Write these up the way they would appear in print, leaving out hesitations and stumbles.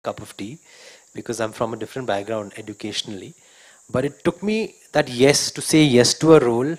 cup of tea because I'm from a different background educationally. But it took me that yes, to say yes to a role,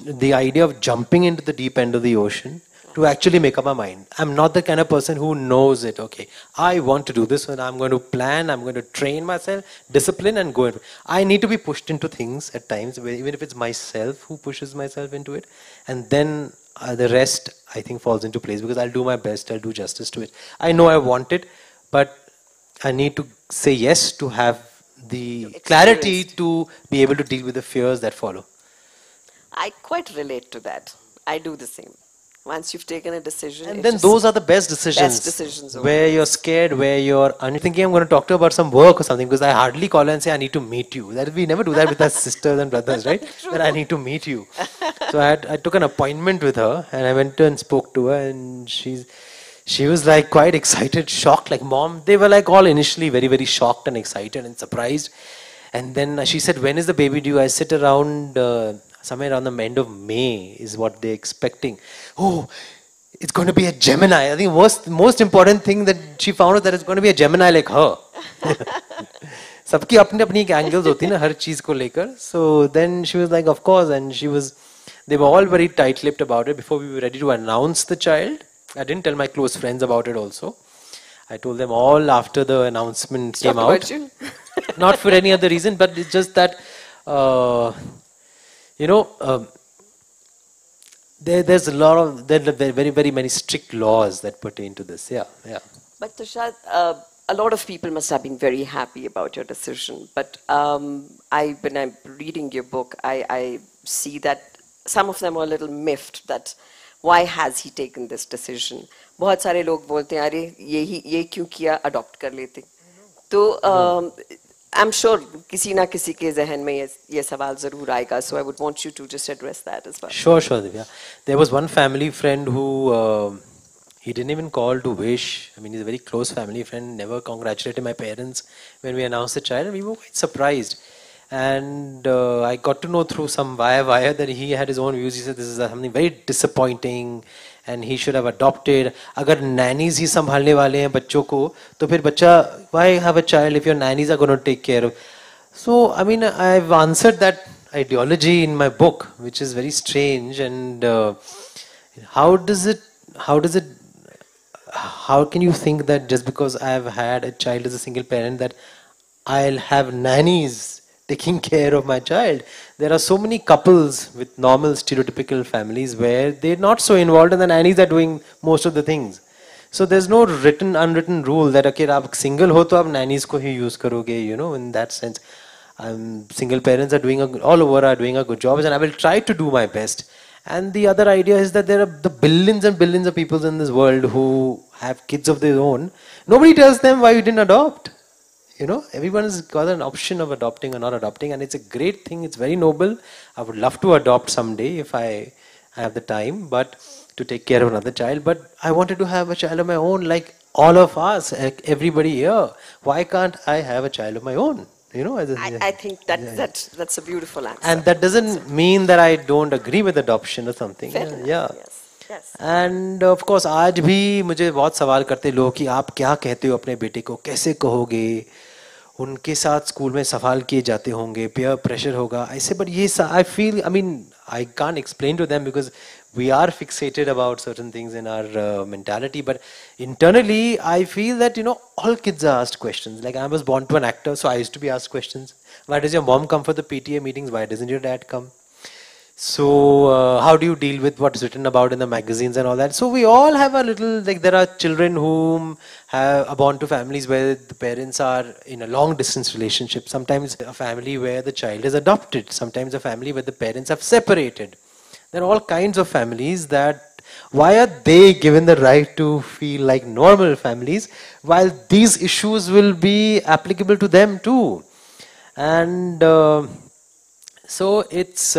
the idea of jumping into the deep end of the ocean to actually make up my mind. I'm not the kind of person who knows it. Okay, I want to do this and I'm going to plan, I'm going to train myself, discipline and go in. I need to be pushed into things at times, even if it's myself who pushes myself into it. And then the rest, I think, falls into place because I'll do my best, I'll do justice to it. I know I want it, but I need to say yes to have the clarity to be able to deal with the fears that follow. I quite relate to that. I do the same. Once you've taken a decision, and then those are the best decisions, where you're scared, where you're thinking I'm going to talk to you about some work or something, because I hardly call her and say I need to meet you. That we never do that with our sisters and brothers, right? That I need to meet you. So I took an appointment with her and I went and spoke to her, and she was like quite excited, shocked, like mom. They were like all initially very, very shocked and excited and surprised. And then she said, when is the baby due? I sit around somewhere around the end of May is what they're expecting. Oh, it's going to be a Gemini. I think most important thing that she found out that it's going to be a Gemini like her. सबकी अपनी अपनी angles होती है ना हर चीज को लेकर. So then she was like, of course, and they were all very tight-lipped about it before we were ready to announce the child. I didn't tell my close friends about it also. I told them all after the announcement came out. Not for any other reason, but it's just that, there's a lot of, there are very, very many strict laws that pertain to this. Yeah. But Tushar, a lot of people must have been very happy about your decision. But when I'm reading your book, I see that some of them are a little miffed that why has he taken this decision? बहुत सारे लोग बोलते हैं अरे ये क्यों किया, adopt कर लेते. तो I'm sure किसी ना किसी के ज़हन में ये सवाल ज़रूर आएगा. So I would want you to just address that as well. Sure, Divya. There was one family friend who he didn't even call to wish. I mean, he's a very close family friend. Never congratulated my parents when we announced the child. We were quite surprised. And I got to know through some wire that he had his own views. He said this is something very disappointing and he should have adopted. अगर nannies ही संभालने वाले हैं बच्चों को तो फिर बच्चा, why have a child if your nannies are going to take care of? So I mean, I've answered that ideology in my book, which is very strange. And how can you think that just because I've had a child as a single parent that I'll have nannies taking care of my child? There are so many couples with normal stereotypical families where they're not so involved and the nannies are doing most of the things. So there's no unwritten rule that okay, आप single हो तो आप nannies को ही use करोगे, in that sense. Single parents are all over are doing a good job, and I will try to do my best. And the other idea is that there are the billions and billions of people in this world who have kids of their own. Nobody tells them why you didn't adopt. Everyone has got an option of adopting or not adopting, and it's a great thing. It's very noble. I would love to adopt someday if I have the time, but to take care of another child. But I wanted to have a child of my own, like all of us, everybody here. Why can't I have a child of my own? I think that's a beautiful answer. And that doesn't mean that I don't agree with adoption or something. Fair enough. Yes. And of course, आज भी मुझे बहुत सवाल करते लोग कि आप क्या कहते हो अपने बेटे को, कैसे कहोगे, उनके साथ स्कूल में सवाल किए जाते होंगे, peer pressure होगा, ऐसे. But I can't explain to them because we are fixated about certain things in our mentality. But internally, I feel that all kids are asked questions. Like I was born to an actor, so I used to be asked questions. Why does your mom come for the PTA meetings? Why doesn't your dad come? So how do you deal with what's written about in the magazines and all that? So we all have a little, like there are children whom are born to families where the parents are in a long distance relationship. Sometimes a family where the child is adopted. Sometimes a family where the parents have separated. There are all kinds of families that, why are they given the right to feel like normal families while these issues will be applicable to them too? And so it's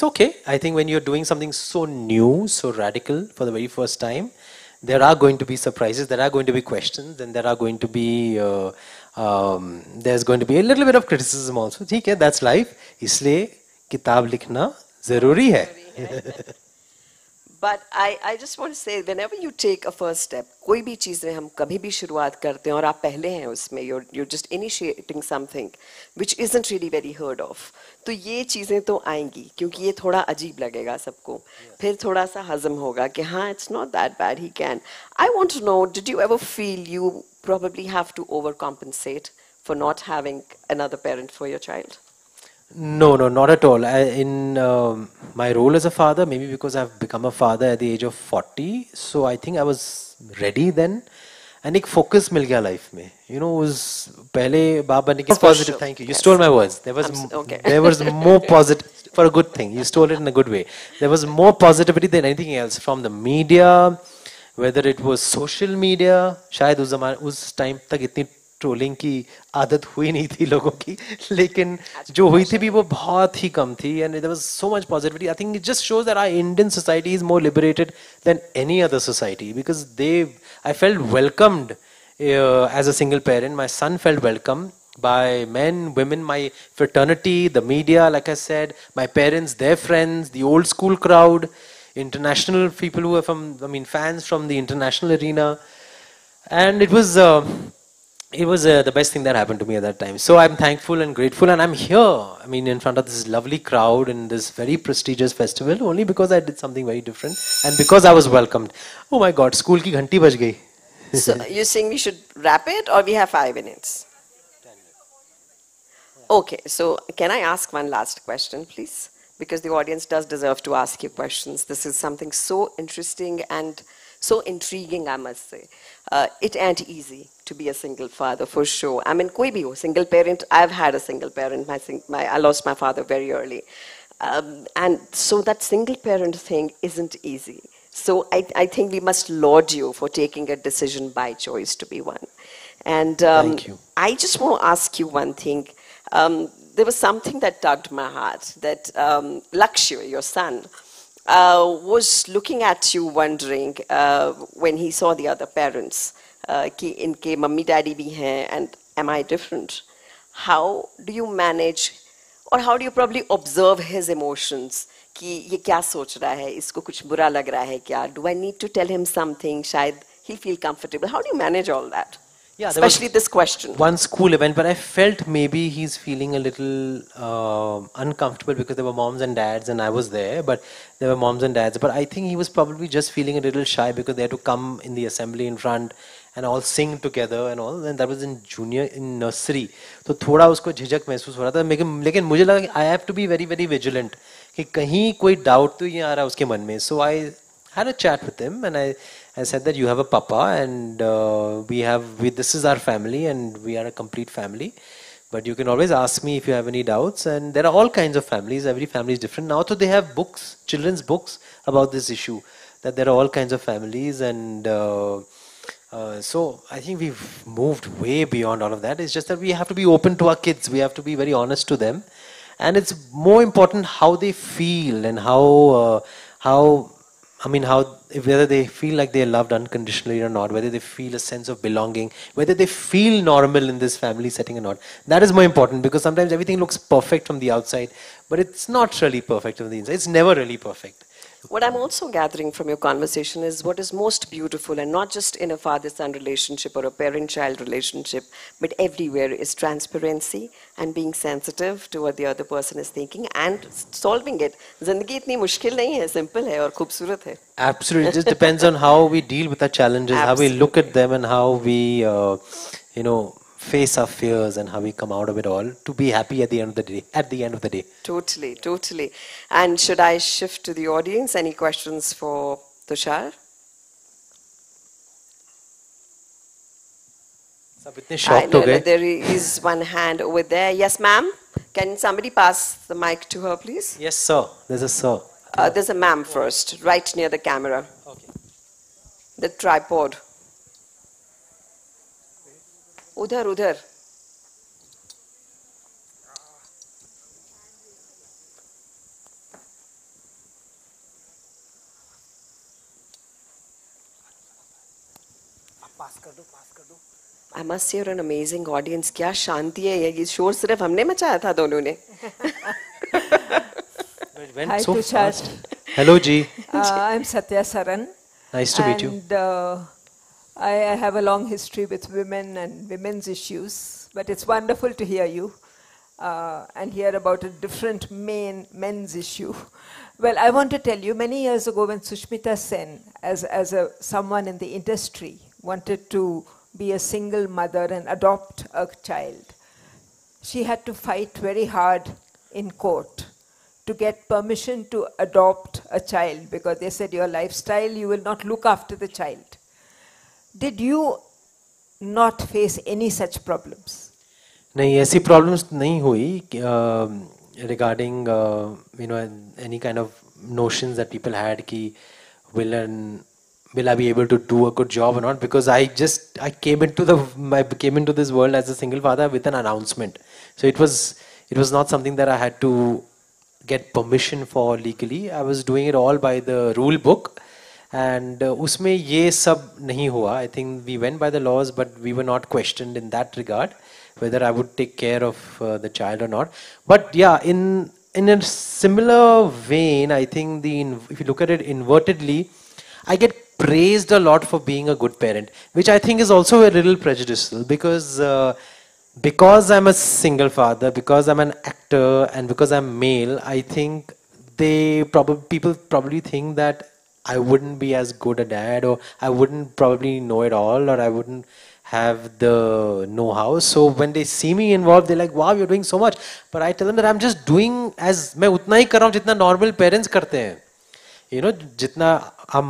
okay. I think when you're doing something so new, so radical for the very first time, there are going to be surprises, there are going to be questions, and there are going to be there's going to be a little bit of criticism also. ठीक है, that's life. इसलिए किताब लिखना जरूरी है. But I just want to say, whenever you take a first step, कोई भी चीज़ में हम कभी भी शुरुआत करते हैं और आप पहले हैं उसमें, you're just initiating something which isn't really very heard of. तो ये चीज़ें तो आएंगी क्योंकि ये थोड़ा अजीब लगेगा सबको. फिर थोड़ा सा हजम होगा कि हाँ, it's not that bad, he can. I want to know, did you ever feel you probably have to overcompensate for not having another parent for your child? No, no, not at all. In my role as a father, maybe because I've become a father at the age of 40, so I think I was ready then. And एक focus मिल गया life में. You know, उस पहले बाप बनने के positive. Thank you. You stole my words. There was more positive for a good thing. You stole it in a good way. There was more positivity than anything else from the media, whether it was social media. शायद उस time तक इतनी trolling की आदत हुई नहीं थी लोगों की, लेकिन जो हुई थी भी वो बहुत ही कम थी. And there was so much positivity. I think it just shows that our Indian society is more liberated than any other society because I felt welcomed as a single parent. My son felt welcome by men, women, my fraternity, the media, like I said, my parents, their friends, the old school crowd, international people who are fans from the international arena. And it was the best thing that happened to me at that time. So I'm thankful and grateful, and I'm here, in front of this lovely crowd in this very prestigious festival, only because I did something very different and because I was welcomed. Oh my God, school ki ghanti baj gayi. So you're saying we should wrap it, or we have 5 minutes? 10 minutes. Okay, so can I ask one last question, please? Because the audience does deserve to ask you questions. This is something so interesting and so intriguing, I must say. It ain't easy to be a single father, for sure. Koi bhi ho, single parent. I've had a single parent. I lost my father very early. And so that single parent thing isn't easy. So I think we must laud you for taking a decision by choice to be one. And Thank you. I just want to ask you one thing. There was something that tugged my heart, that Lakshya, your son, was looking at you wondering when he saw the other parents कि इनके mummy daddy भी हैं, and am I different? How do you manage, or how do you probably observe his emotions कि ये क्या सोच रहा है, इसको कुछ बुरा लग रहा है क्या? Do I need to tell him something? शायद he'll feel comfortable. How do you manage all that? Yeah, especially this question. One school event, but I felt maybe he's feeling a little uncomfortable because there were moms and dads, and I was there, but there were moms and dads. But I think he was probably just feeling a little shy because they had to come in the assembly in front and all sing together and all. And that was in nursery. तो थोड़ा उसको झिझक महसूस हो रहा था. लेकिन मुझे लगा कि I have to be very very vigilant कि कहीं कोई doubt तो ये आ रहा है उसके मन में. So I had a chat with him, and I said that you have a papa, and this is our family, and we are a complete family. But you can always ask me if you have any doubts, and there are all kinds of families. Every family is different. Now, so they have books, children's books about this issue, that there are all kinds of families, and so I think we've moved way beyond all of that. It's just that we have to be open to our kids. We have to be very honest to them, and it's more important how they feel and whether they feel like they are loved unconditionally or not, whether they feel a sense of belonging, whether they feel normal in this family setting or not. That is more important, because sometimes everything looks perfect from the outside, but it's not really perfect from the inside. It's never really perfect. What I'm also gathering from your conversation is what is most beautiful, and not just in a father-son relationship or a parent-child relationship, but everywhere, is transparency and being sensitive to what the other person is thinking and solving it. Zindagi itni mushkil nahi hai, simple hai aur khoobsurat hai. Absolutely. It just depends on how we deal with our challenges, Absolutely. How we look at them, and how we, face our fears, and how we come out of it all to be happy at the end of the day. Totally, totally. And should I shift to the audience? Any questions for Tushar? सब इतने shocked हो गए. There is one hand over there. Yes, ma'am. Can somebody pass the mic to her, please? Yes, sir. There's a sir. There's a ma'am first, right near the camera. Okay. The tripod. उधर I must say, you're an amazing audience. क्या शांति है ये शोर सिर्फ हमने मचाया था दोनों ने. It went so fast. Hello, Ji. I'm Satya Saran, Nice to meet you. and I have a long history with women and women's issues, but it's wonderful to hear you and hear about a different men's issue. Well, I want to tell you, many years ago when Sushmita Sen, someone in the industry, wanted to be a single mother and adopt a child, she had to fight very hard in court to get permission to adopt a child because they said your lifestyle, you will not look after the child. Did you not face any such problems? नहीं ऐसी problems नहीं हुई regarding any kind of notions that people had कि will I be able to do a good job or not, because I came into this world as a single father with an announcement, so it was not something that I had to get permission for legally. I was doing it all by the rule book, and उसमें ये सब नहीं हुआ. I think we went by the laws, but we were not questioned in that regard whether I would take care of the child or not. But yeah, in a similar vein, I think if you look at it invertedly, I get praised a lot for being a good parent, which I think is also a little prejudicial, because I'm a single father, because I'm an actor, and because I'm male. I think people probably think that I wouldn't be as good a dad, or I wouldn't probably know it all, or I wouldn't have the know-how. So when they see me involved, they're like, wow, you're doing so much. But I tell them that I'm just doing as मैं उतना ही कर रहा हूँ जितना normal parents करते हैं. जितना हम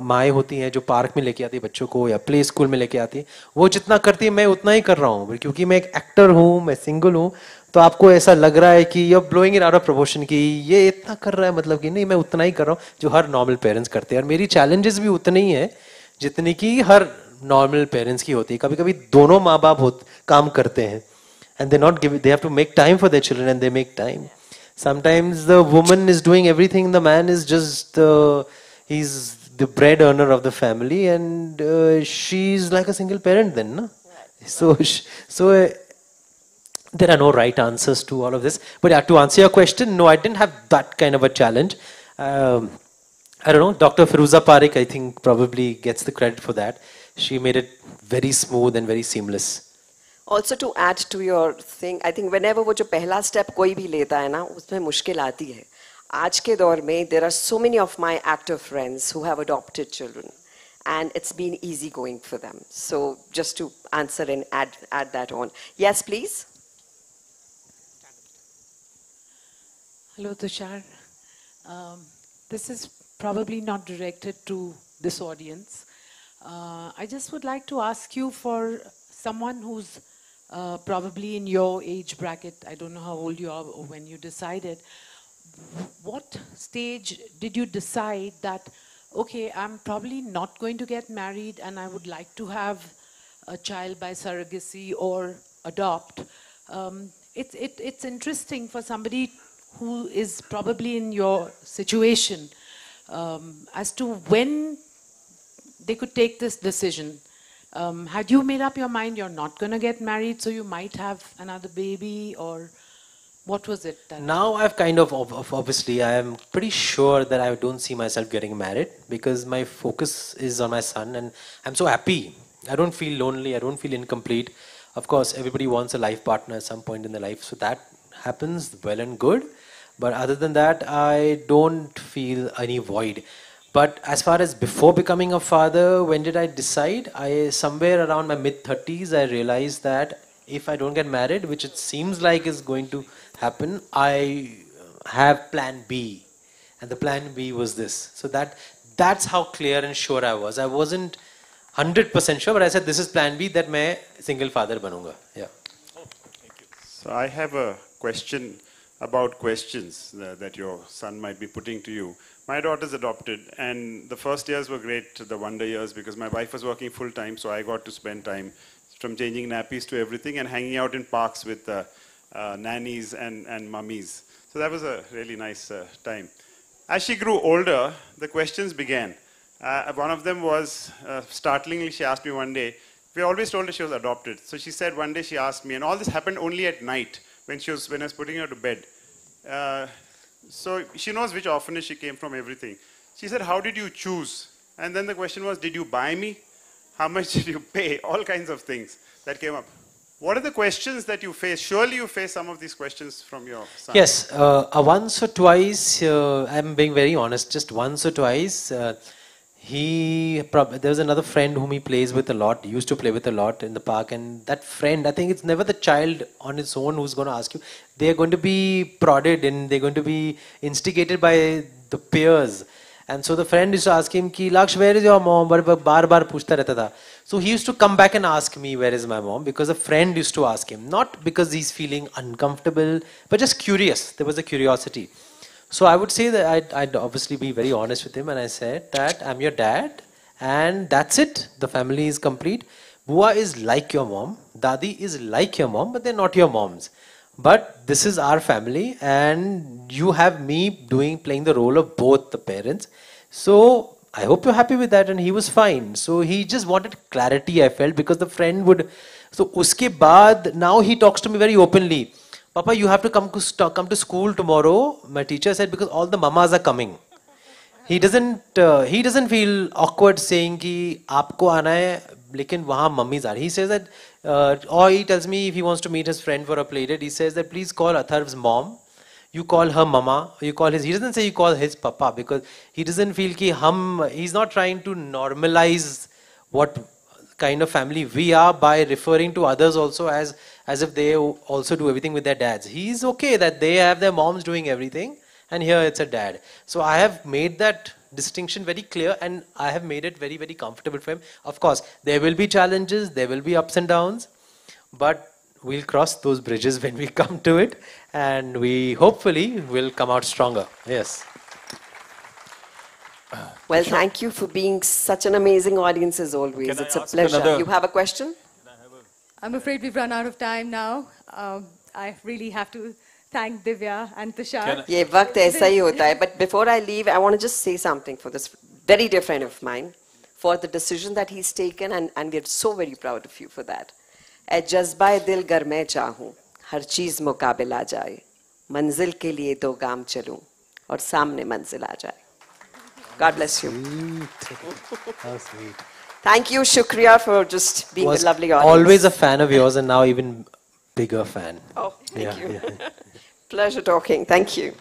माएँ होती हैं जो पार्क में लेके आती है बच्चों को या प्ले स्कूल में लेके आती है, वो जितना करती है मैं उतना ही कर रहा हूँ, क्योंकि मैं एक एक्टर हूँ, मैं सिंगल हूँ. तो आपको ऐसा लग रहा है कि you are blowing it out of proportion कि ये इतना कर रहा है, मतलब कि नहीं, मैं उतना ही कर रहा हूँ जो हर नॉर्मल पेरेंट्स करते हैं. और मेरी चैलेंजेस भी उतनी ही है जितनी कि हर नॉर्मल पेरेंट्स की होती है. कभी कभी दोनों माँ बाप काम करते हैं, and they have to make time for their children, and they make time. Sometimes the woman is doing everything, the man is just he's the bread earner of the family, and she's like a single parent then, no? So there are no right answers to all of this. But yeah, to answer your question, no, I didn't have that kind of a challenge. I don't know, Dr. Firuza Parekh, I think, probably gets the credit for that. She made it very smooth and very seamless. Also to add to your thing, I think whenever वो जो पहला step कोई भी लेता है ना, उसमें मुश्किल आती है. आज के दौर में there are so many of my actor friends who have adopted children, and it's been easy going for them. So just to answer and add that on. Yes, please. Hello, Tushar. This is probably not directed to this audience. I just would like to ask you, for someone who's probably in your age bracket, I don't know how old you are or when you decided, what stage did you decide that, okay, I'm probably not going to get married and I would like to have a child by surrogacy or adopt? It's interesting for somebody who is probably in your situation as to when they could take this decision. Had you made up your mind you're not going to get married, so you might have another baby, or what was it? Now I've kind of, obviously, I am pretty sure that I don't see myself getting married, because my focus is on my son, and I'm so happy. I don't feel lonely, I don't feel incomplete. Of course, everybody wants a life partner at some point in their life, so that happens, well and good. But other than that, I don't feel any void. But as far as before becoming a father, when did I decide? Somewhere around my mid-30s, I realized that if I don't get married, which it seems like is going to happen, I have plan B. And the plan B was this. So that's how clear and sure I was. I wasn't 100% sure, but I said this is plan B, that मैं single father बनूंगा. Yeah. Oh, thank you. So I have a question about questions that your son might be putting to you. My daughter's adopted, and the first years were great, the wonder years, because my wife was working full time, so I got to spend time from changing nappies to everything and hanging out in parks with nannies and mummies. So that was a really nice time. As she grew older, the questions began. One of them was, startlingly, she asked me one day, we always told her she was adopted. So she said one day, she asked me, and all this happened only at night when I was putting her to bed. So she knows which orphanage she came from, everything. She said, how did you choose? And then the question was, did you buy me? How much did you pay? All kinds of things that came up. What are the questions that you face? Surely you face some of these questions from your son. Yes, once or twice, I'm being very honest, just once or twice, there's another friend whom he plays with a lot, used to play with a lot in the park, and that friend, I think it's never the child on its own who's going to ask you. They're going to be prodded and they're going to be instigated by the peers. And so the friend used to ask him, ki, Laksh, where is your mom? Bar puchta rehta tha. So he used to come back and ask me, where is my mom? Because a friend used to ask him. Not because he's feeling uncomfortable, but just curious. There was a curiosity. So I would say that I'd obviously be very honest with him. And I said that I'm your dad. And that's it. The family is complete. Bua is like your mom. Dadi is like your mom, but they're not your moms. But this is our family, and you have me playing the role of both the parents. So I hope you're happy with that. And he was fine. So he just wanted clarity, I felt, because the friend would. So uske baad, now he talks to me very openly. Papa, you have to come to school tomorrow. My teacher said, because all the mamas are coming. He doesn't feel awkward saying कि आपको आना है लेकिन वहाँ mummies are. He says that or he tells me if he wants to meet his friend for a play date, he says that please call Atharv's mom, you call her mama, he doesn't say you call his papa, because he doesn't feel कि he's not trying to normalize what kind of family we are by referring to others also as if they also do everything with their dads. He's okay that they have their moms doing everything. And here it's a dad. So I have made that distinction very clear, and I have made it very, very comfortable for him. Of course, there will be challenges, there will be ups and downs, but we'll cross those bridges when we come to it, and we hopefully will come out stronger. Yes. Well, thank you for being such an amazing audience as always. It's a pleasure. You have a question? I'm afraid we've run out of time now. I really have to thank Divya and Tushar. ये वक्त ऐसा ही होता है. But before I leave, I want to just say something for this very dear friend of mine, for the decision that he's taken, and we're so very proud of you for that. ऐ जज्बाए दिल गर मैं चाहूँ, हर चीज़ मुकाबिल आ जाए, मंजिल के लिए दो गाम चलूँ, और सामने मंजिल आ जाए. God bless you. How sweet. Thank you, Shukriya, for just being a lovely audience. Always a fan of yours, and now even bigger fan. Oh, thank you. Yeah. Pleasure talking. Thank you.